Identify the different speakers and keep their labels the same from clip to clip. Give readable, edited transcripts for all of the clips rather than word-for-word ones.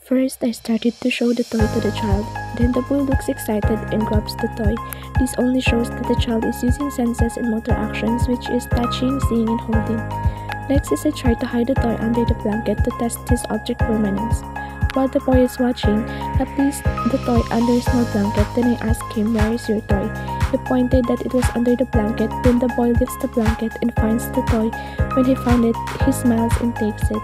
Speaker 1: First, I started to show the toy to the child. Then the boy looks excited and grabs the toy. This only shows that the child is using senses and motor actions, which is touching, seeing, and holding. Next is I try to hide the toy under the blanket to test his object permanence. While the boy is watching, I placed the toy under a small blanket. Then I asked him, "Where is your toy?" He pointed that it was under the blanket. Then the boy lifts the blanket and finds the toy. When he found it, he smiles and takes it.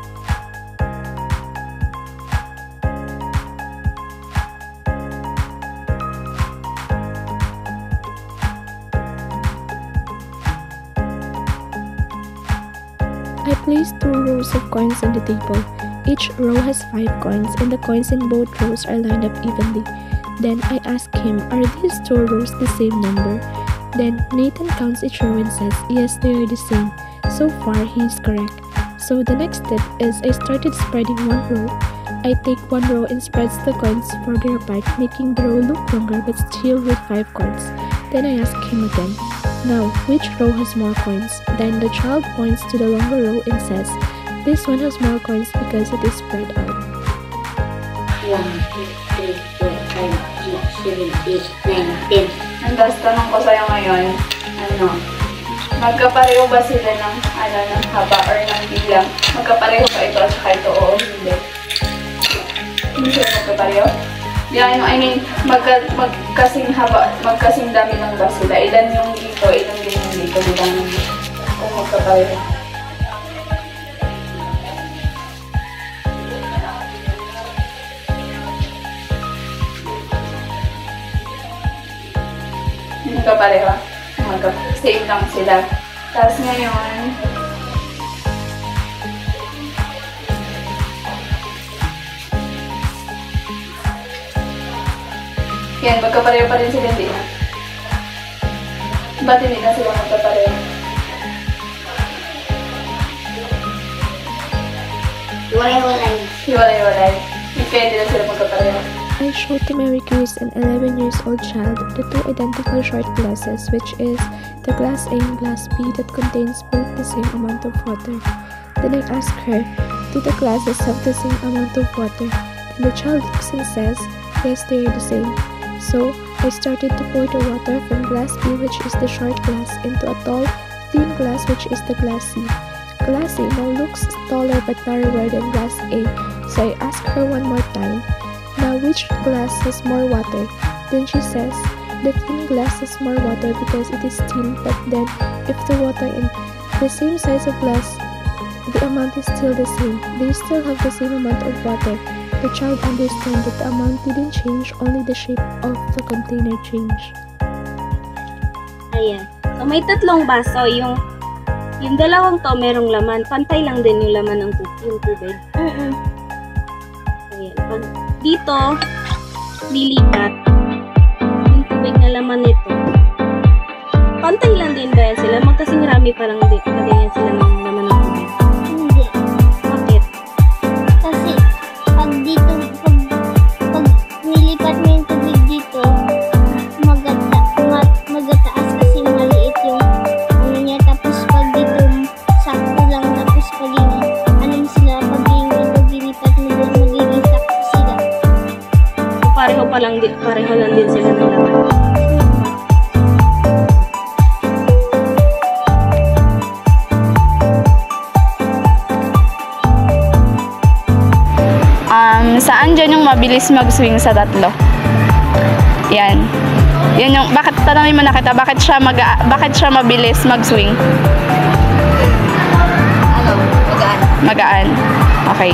Speaker 1: I placed 2 rows of coins on the table. Each row has 5 coins and the coins in both rows are lined up evenly. Then I asked him, "Are these 2 rows the same number?" Then Nathan counts each row and says, "Yes, they are the same." So far, he is correct. So the next step is I started spreading one row. I take one row and spreads the coins further apart, making the row look longer but still with 5 coins. Then I ask him again, "Now, which row has more coins?" Then the child points to the longer row and says, "This one has more coins because it is spread out."
Speaker 2: 1, 2, 3, 4, 5, 6, 7, 8, 9, 10.
Speaker 3: Ang tapos tanong ko sa'yo ngayon, magkapareho ba sila ng haba or ng bilang? Magkapareho ba ito at saka ito o hindi? Hindi sila magkapareho? I mean, magkasing haba, magkasing dami lang ba sila? Ilan yung dito, ilan din yung dito, bilang kung magkapareho. Magkapareho. Same lang sila. Tapos ngayon, yan, magkapareho pa rin sila, hindi na. Ba't hindi na sila magkapareho?
Speaker 2: Hiwalay-hiwalay.
Speaker 3: Hiwalay-hiwalay. Kaya hindi na sila magkapareho.
Speaker 1: I showed to Mary Cruz, an 11-years-old child, the 2 identical short glasses, which is the glass A and glass B that contains both the same amount of water. Then I asked her, "Do the glasses have the same amount of water?" And the child looks and says, "Yes, they are the same." So I started to pour the water from glass B, which is the short glass, into a tall, thin glass, which is the glass C. Glass A now looks taller but narrower than glass A, so I asked her one more time, "Now which glass has more water?" Then she says, "The thin glass has more water because it is thin, but then if the water in the same size of glass, the amount is still the same. They still have the same amount of water." The child understands that the amount didn't change, only the shape of the container changed.
Speaker 4: Ayan. So may 3 baso. Yung dalawang to merong laman. Pantay lang din yung laman ng tubig. Ayan. Dito, lilipat yung tubig na laman nito. Pantay lang din ba yan sila? Magkasing rami parang ganyan sila ng laman ng tubig.
Speaker 2: Hindi.
Speaker 4: Bakit?
Speaker 2: Kasi, pag dito, pag nilipat mo yung tubig dito, magataas kasi maliit yung ano niya. Tapos pag dito, sakto lang. Tapos pag yung, sila, pag yung nilipat mo doon, magiging sakto sila.
Speaker 4: Pareho lang din sila ng laman.
Speaker 3: Saan dyan yung mabilis mag-swing sa 3? Yan. Yan yung, tanongin mo na kita, bakit siya mabilis mag-swing? Magaan. Okay.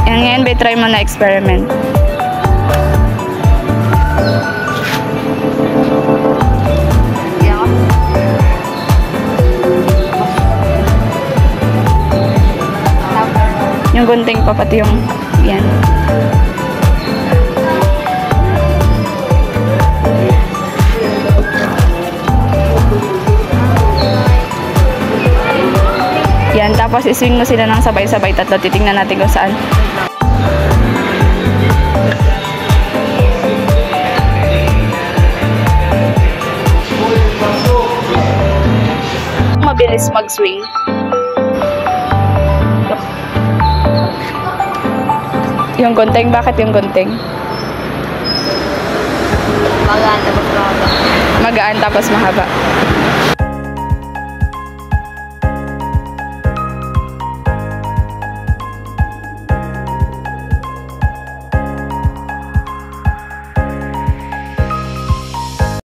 Speaker 3: Yan ngayon, try mo na experiment. Yung gunting pa, pati yung yan. Yan, tapos iswing mo sila ng sabay-sabay 3. Titingnan natin kung saan. Mabilis mag-swing. Yung gunting? Bakit yung gunting?
Speaker 2: Magaan tapos mahaba.
Speaker 3: Magaan tapos mahaba.